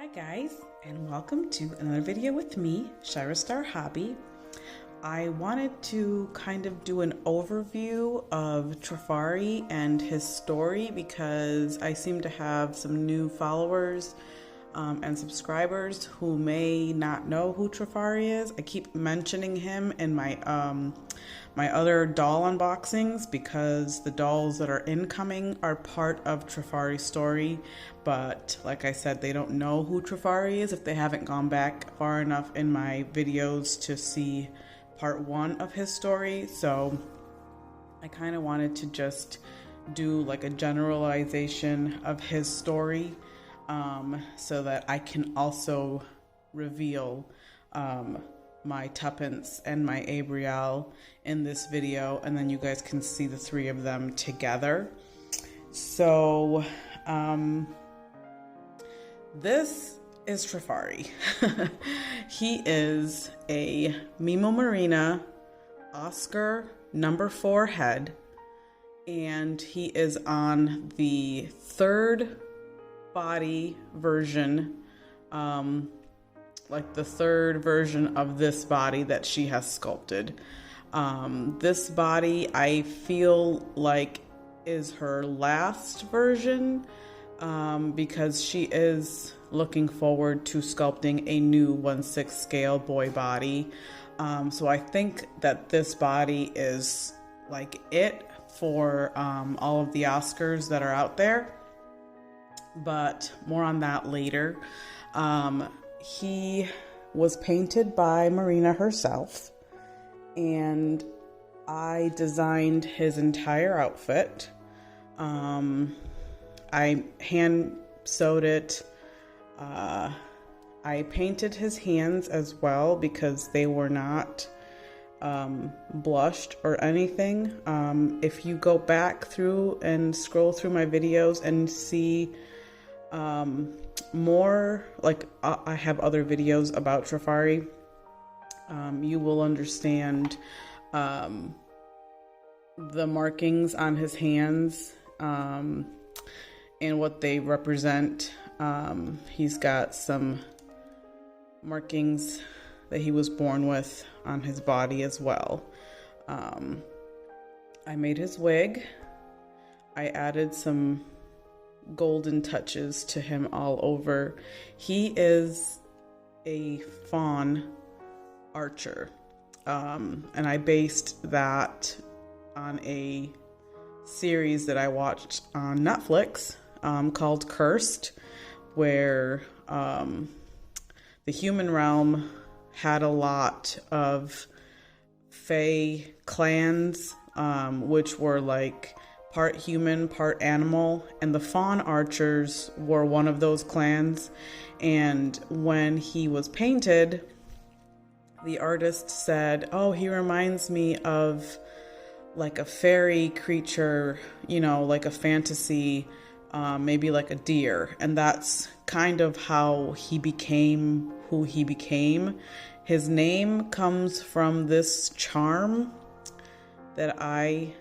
Hi guys, and welcome to another video with me, Shira Star Hobby. I wanted to kind of do an overview of Trafari and his story because I seem to have some new followers and subscribers who may not know who Trafari is. I keep mentioning him in my other doll unboxings because the dolls that are incoming are part of Trafari's story, but like I said, they don't know who Trafari is if they haven't gone back far enough in my videos to see part one of his story. So I kind of wanted to just do like a generalization of his story so that I can also reveal my Tuppance and my Abrielle in this video, and then you guys can see the three of them together. So this is Trafari. He is a Mimo Marina Oscar #4 head, and he is on the third body version, like the third version of this body that she has sculpted. This body I feel like is her last version because she is looking forward to sculpting a new 1/6 scale boy body. So I think that this body is like it for all of the Oscars that are out there, but more on that later. He was painted by Marina herself, and I designed his entire outfit. I hand sewed it. I painted his hands as well because they were not blushed or anything. If you go back through and scroll through my videos and see more, like I have other videos about Trafari, you will understand the markings on his hands and what they represent. He's got some markings that he was born with on his body as well. I made his wig. I added some golden touches to him all over. He is a fawn archer, and I based that on a series that I watched on Netflix called Cursed, where the human realm had a lot of fae clans, which were like part human, part animal, and the fawn archers were one of those clans. And when he was painted, the artist said, "Oh, he reminds me of like a fairy creature, you know, like a fantasy, maybe like a deer." And that's kind of how he became who he became. His name comes from this charm that I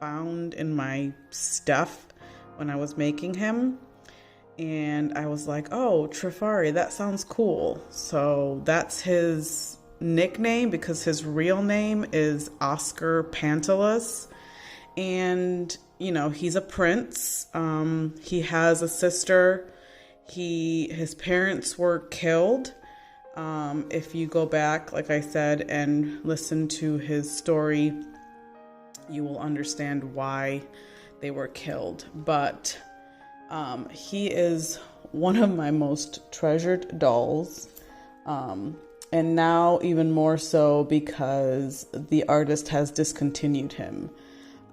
found in my stuff when I was making him, and I was like, oh, Trafari, that sounds cool. So that's his nickname because his real name is Oscar Pantalus, and you know, he's a prince. He has a sister. His parents were killed. If you go back, like I said, and listen to his story, you will understand why they were killed. But he is one of my most treasured dolls, and now even more so because the artist has discontinued him.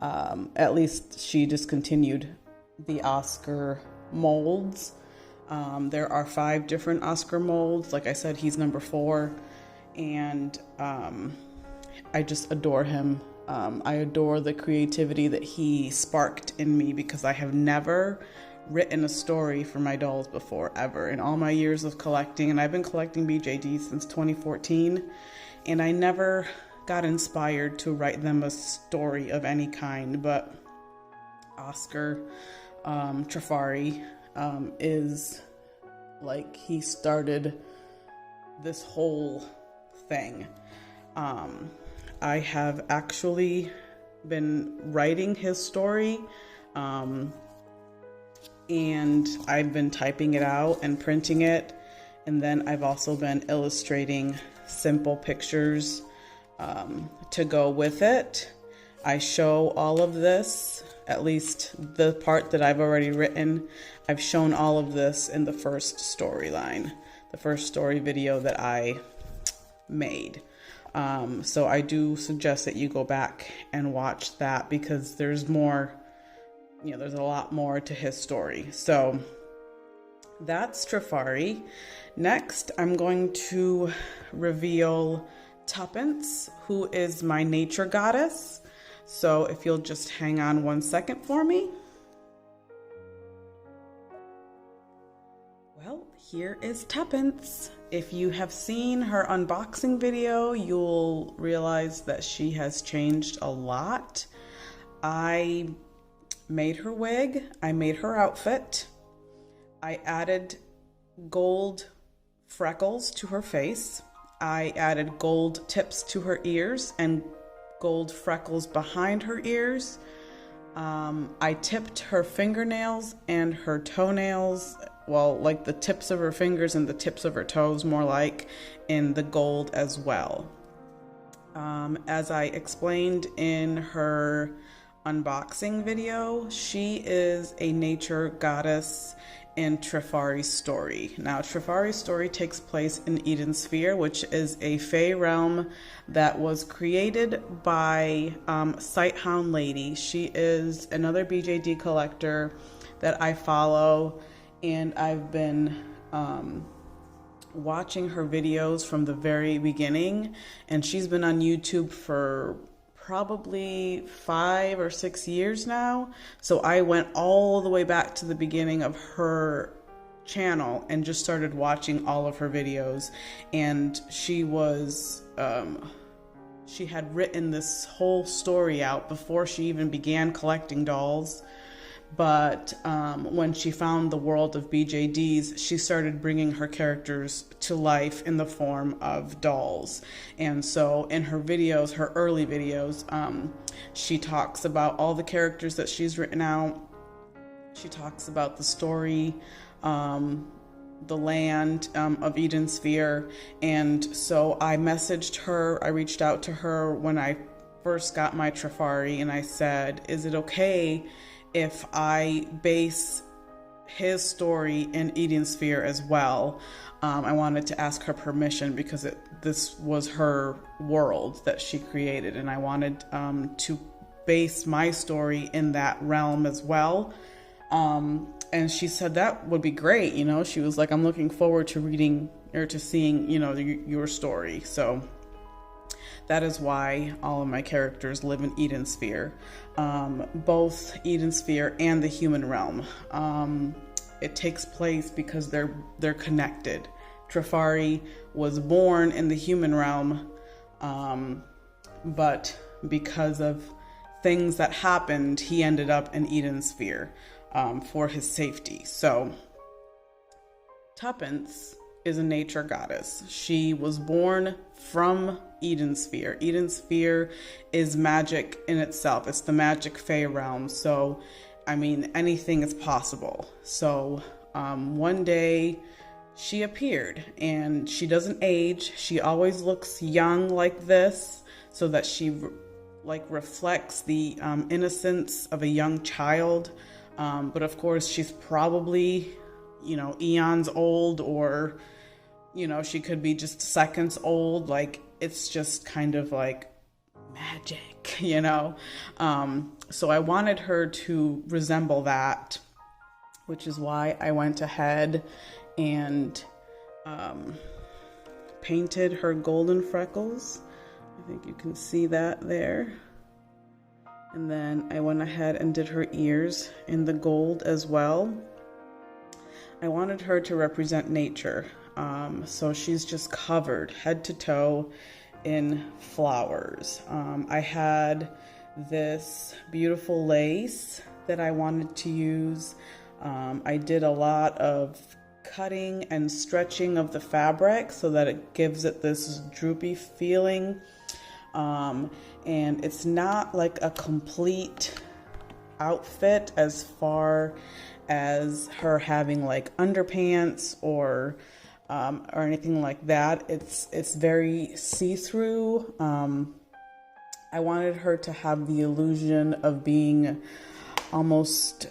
At least she discontinued the Oscar molds. There are 5 different Oscar molds. Like I said, he's #4, and I just adore him. I adore the creativity that he sparked in me because I have never written a story for my dolls before, ever, in all my years of collecting. And I've been collecting BJD since 2014, and I never got inspired to write them a story of any kind. But Oscar Trafari is like he started this whole thing. I have actually been writing his story, and I've been typing it out and printing it, and then I've also been illustrating simple pictures to go with it. I show all of this, at least the part that I've already written. I've shown all of this in the first storyline, the first story video that I made. So I do suggest that you go back and watch that, because there's more, there's a lot more to his story. So that's Trifari. Next, I'm going to reveal Tuppance, who is my nature goddess. So if you'll just hang on 1 second for me. Well, here is Tuppance. If you have seen her unboxing video, you'll realize that she has changed a lot. I made her wig, I made her outfit, I added gold freckles to her face, I added gold tips to her ears and gold freckles behind her ears. I tipped her fingernails and her toenails, well, like the tips of her fingers and the tips of her toes, more like, in the gold as well. As I explained in her unboxing video, she is a nature goddess in Trifari's story. Now, Trifari's story takes place in Eden Sphere, which is a fae realm that was created by Sighthound Lady. She is another BJD collector that I follow, and I've been watching her videos from the very beginning, and she's been on YouTube for probably 5 or 6 years now. So I went all the way back to the beginning of her channel and just started watching all of her videos. And she was, she had written this whole story out before she even began collecting dolls. But when she found the world of BJDs, she started bringing her characters to life in the form of dolls. And so in her videos, her early videos, she talks about all the characters that she's written out. She talks about the story, the land of Eden Sphere. And so I messaged her, I reached out to her when I first got my Trifari, and I said, is it okay if I base his story in Eden Sphere as well? I wanted to ask her permission, because this was her world that she created, and I wanted to base my story in that realm as well. And she said that would be great. She was like, I'm looking forward to reading or to seeing, your story. So that is why all of my characters live in Eden Sphere, both Eden Sphere and the human realm. It takes place because they're connected. Trifari was born in the human realm, but because of things that happened, he ended up in Eden Sphere for his safety. So Tuppance is a nature goddess. She was born from Eden Sphere. Eden Sphere is magic in itself. It's the magic fae realm. So, anything is possible. So, one day she appeared, and she doesn't age. She always looks young like this, so that she reflects the innocence of a young child. But of course, she's probably, eons old, or, she could be just seconds old. It's just kind of like magic, So I wanted her to resemble that, which is why I went ahead and painted her golden freckles. I think you can see that there. And then I went ahead and did her ears in the gold as well. I wanted her to represent nature. So she's just covered head to toe in flowers. I had this beautiful lace that I wanted to use. I did a lot of cutting and stretching of the fabric so that it gives it this droopy feeling. And it's not like a complete outfit as far as her having like underpants or anything like that. It's very see-through. I wanted her to have the illusion of being almost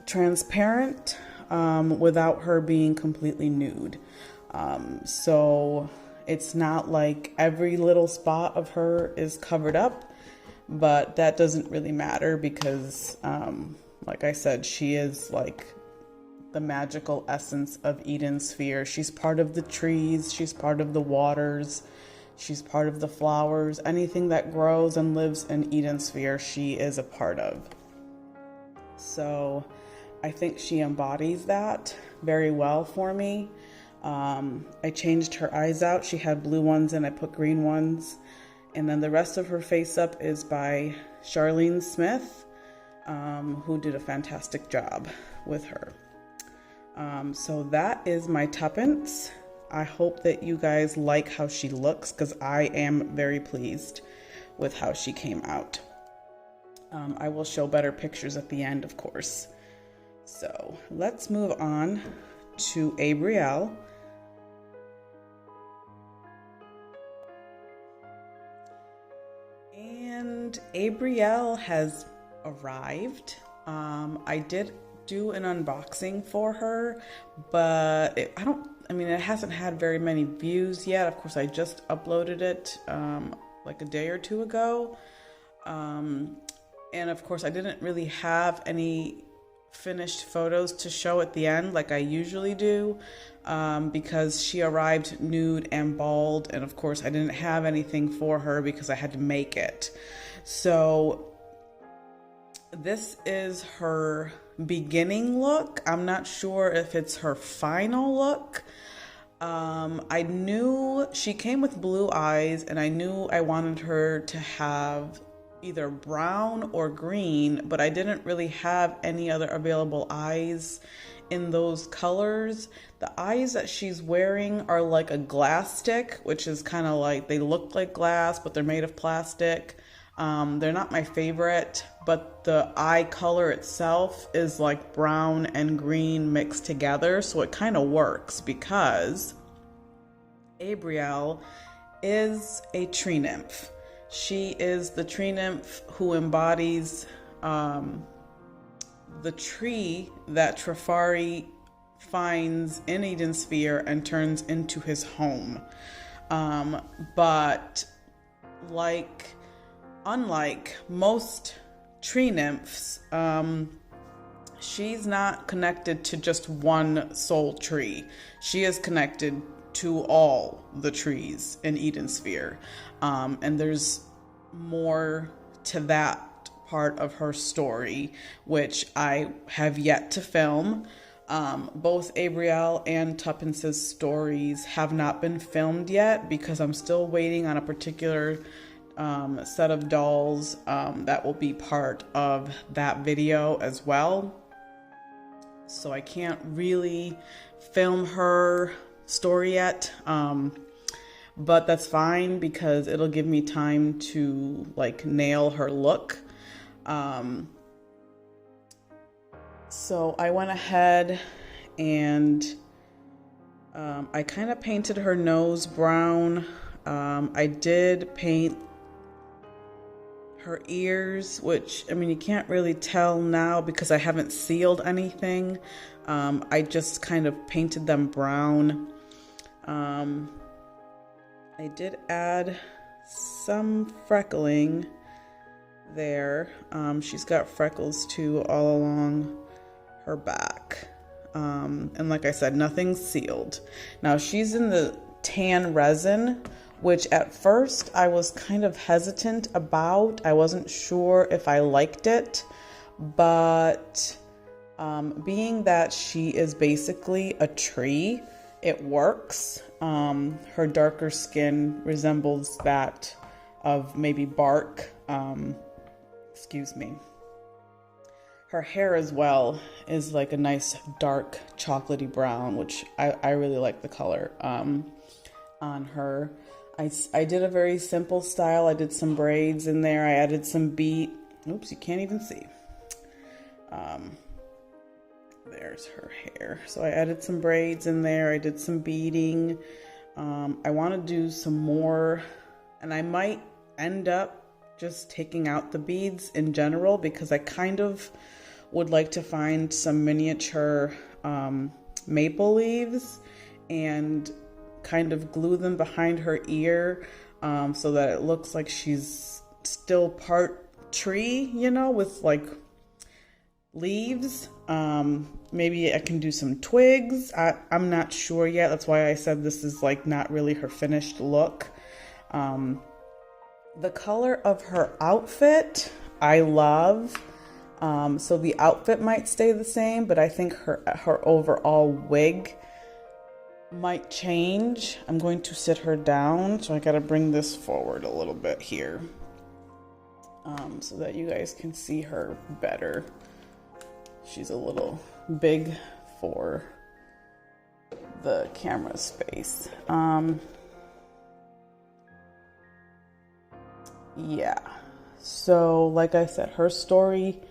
transparent without her being completely nude. So it's not like every little spot of her is covered up, but that doesn't really matter because, like I said, she is like the magical essence of Eden Sphere. She's part of the trees, she's part of the waters, she's part of the flowers. Anything that grows and lives in Eden Sphere, she is a part of. So I think she embodies that very well for me. I changed her eyes out. She had blue ones and I put green ones. And then the rest of her face up is by Charlene Smith, who did a fantastic job with her. So that is my Tuppence. I hope that you guys like how she looks because I am very pleased with how she came out. I will show better pictures at the end, of course. So let's move on to Abrielle. And Abrielle has arrived. I did do an unboxing for her, but it hasn't had very many views yet. Of course, I just uploaded it like a day or two ago. And of course, I didn't really have any finished photos to show at the end like I usually do, because she arrived nude and bald, and of course I didn't have anything for her because I had to make it. So this is her beginning look. I'm not sure if it's her final look. I knew she came with blue eyes, and I knew I wanted her to have either brown or green, but I didn't really have any other available eyes in those colors. The eyes that she's wearing are like a glass stick, which is kind of like, they look like glass, but they're made of plastic. They're not my favorite, but the eye color itself is like brown and green mixed together, so it kind of works because Abrielle is a tree nymph. She is the tree nymph who embodies the tree that Trifari finds in Eden Sphere and turns into his home. But unlike most tree nymphs, she's not connected to just one sole tree. She is connected to all the trees in Eden Sphere. And there's more to that part of her story, which I have yet to film. Both Abrielle and Tuppance's stories have not been filmed yet because I'm still waiting on a particular set of dolls that will be part of that video as well. So I can't really film her story yet, but that's fine because it'll give me time to like nail her look. So I went ahead and I kind of painted her nose brown. I did paint her ears, which, I mean, you can't really tell now because I haven't sealed anything. I just kind of painted them brown. I did add some freckling there. She's got freckles too all along her back. And like I said, nothing's sealed. Now she's in the tan resin, which at first I was kind of hesitant about. I wasn't sure if I liked it, but being that she is basically a tree, it works. Her darker skin resembles that of maybe bark. Her her hair as well is like a nice dark chocolatey brown, which I really like the color on her. I did a very simple style. I did some braids in there. I added some bead. Oops, you can't even see. There's her hair. So I added some braids in there. I did some beading. I want to do some more, and I might end up just taking out the beads in general because I kind of would like to find some miniature maple leaves and kind of glue them behind her ear so that it looks like she's still part tree, you know, with like leaves. Maybe I can do some twigs. I'm not sure yet. That's why I said this is like not really her finished look. The color of her outfit, I love. So the outfit might stay the same, but I think her overall wig might change. I'm going to sit her down, so I gotta bring this forward a little bit here so that you guys can see her better. She's a little big for the camera space. Yeah, so like I said, her story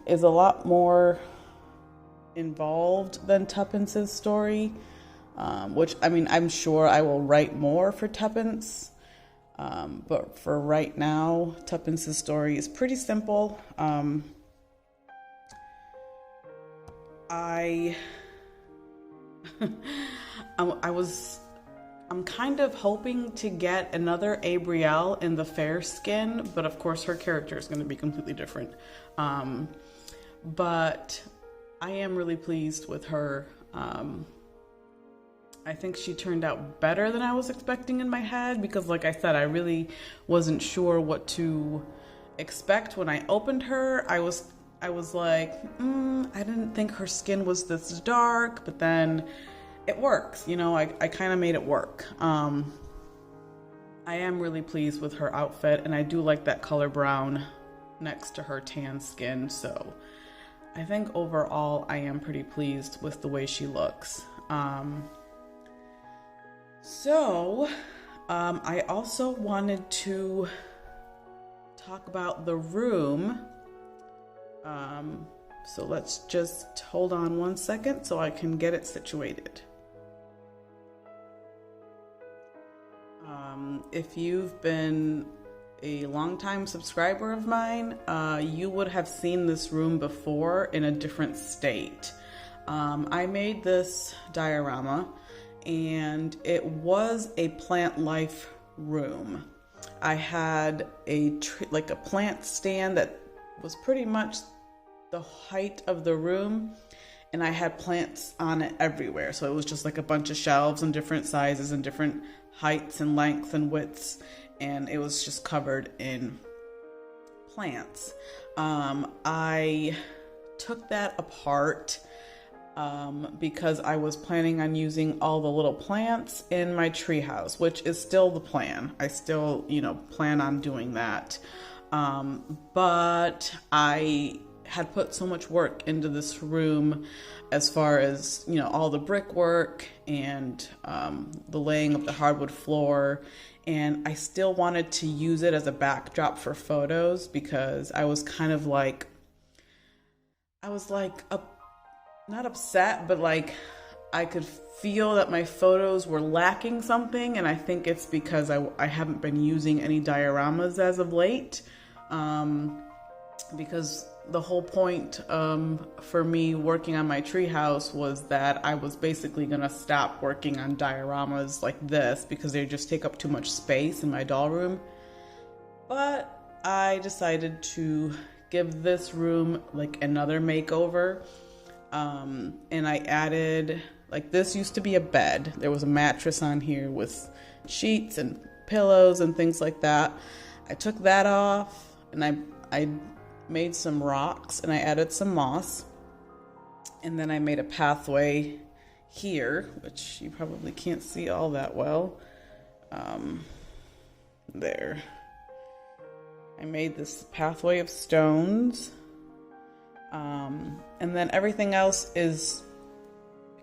is a lot more involved than Tuppance's story, which, I mean, I'm sure I will write more for Tuppance, but for right now, Tuppance's story is pretty simple. I'm kind of hoping to get another Abrielle in the fair skin, but of course her character is going to be completely different. But I am really pleased with her. I think she turned out better than I was expecting in my head because, like I said, I really wasn't sure what to expect when I opened her. I was like, I didn't think her skin was this dark, but then it works, you know, I kind of made it work. I am really pleased with her outfit, and I do like that color brown next to her tan skin, so I think overall I am pretty pleased with the way she looks. I also wanted to talk about the room. So let's just hold on one second so I can get it situated. If you've been a longtime subscriber of mine, you would have seen this room before in a different state. I made this diorama and it was a plant life room. I had a plant stand that was pretty much the height of the room, and I had plants on it everywhere. So it was just like a bunch of shelves in different sizes and different heights and lengths and widths, and it was just covered in plants. I took that apart because I was planning on using all the little plants in my treehouse, which is still the plan. I still, plan on doing that. But I had put so much work into this room as far as, all the brickwork and the laying of the hardwood floor. And I still wanted to use it as a backdrop for photos because I was kind of like, not upset, but I could feel that my photos were lacking something. And I think it's because I haven't been using any dioramas as of late. Because the whole point for me working on my treehouse was that I was basically going to stop working on dioramas like this because they just take up too much space in my doll room. But I decided to give this room another makeover. And I added, this used to be a bed. There was a mattress on here with sheets and pillows and things like that. I took that off and I made some rocks and I added some moss. And then I made a pathway here, which you probably can't see all that well. There. I made this pathway of stones. And then everything else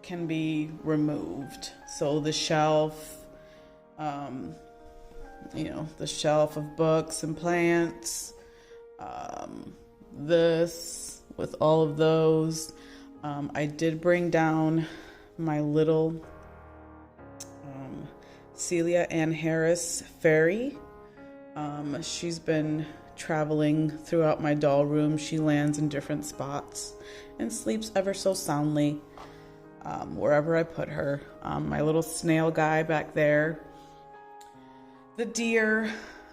can be removed. So the shelf, the shelf of books and plants, this with all of those. I did bring down my little Celia Ann Harris fairy. She's been traveling throughout my doll room. She lands in different spots and sleeps ever so soundly wherever I put her. My little snail guy back there. The deer,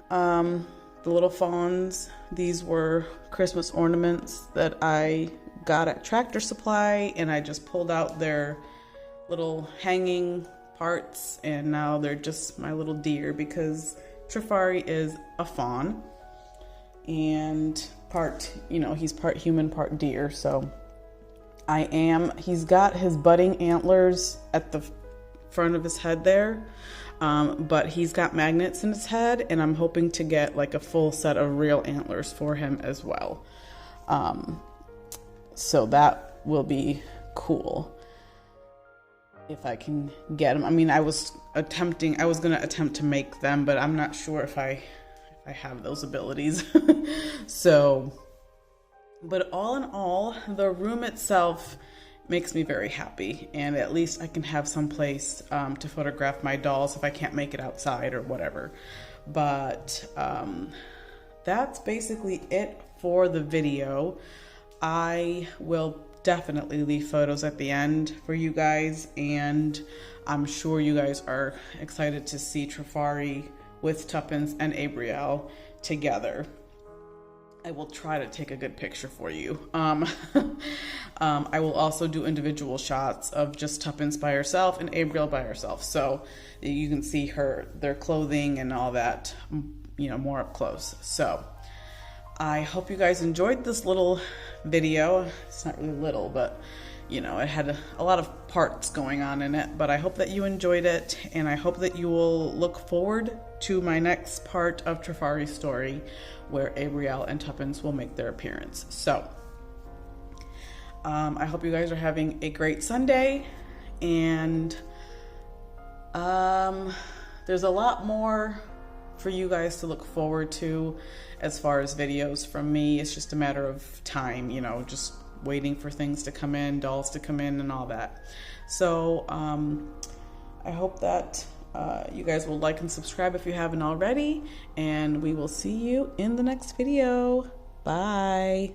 the little fawns. These were Christmas ornaments that I got at Tractor Supply, and I just pulled out their little hanging parts, and now they're just my little deer because Trifari is a fawn and he's part human, part deer. So he's got his budding antlers at the front of his head there, but he's got magnets in his head, and I'm hoping to get like a full set of real antlers for him as well. So that will be cool if I can get them. I mean, I was going to attempt to make them, but I'm not sure if I have those abilities. So, but all in all, the room itself makes me very happy, and at least I can have some place to photograph my dolls if I can't make it outside or whatever. But that's basically it for the video. I will definitely leave photos at the end for you guys, and I'm sure you guys are excited to see Trifari with Tuppence and Abrielle together. I will try to take a good picture for you. I will also do individual shots of just Tuppence by herself and Abrielle by herself, so you can see their clothing and all that, more up close. So I hope you guys enjoyed this little video. It's not really little, but it had a lot of parts going on in it, but I hope that you enjoyed it, and I hope that you will look forward to my next part of Trifari's story, where Abrielle and Tuppence will make their appearance. So I hope you guys are having a great Sunday, and there's a lot more for you guys to look forward to as far as videos from me. It's just a matter of time, just waiting for things to come in, dolls to come in and all that. So I hope that you guys will like and subscribe if you haven't already, and we will see you in the next video. Bye.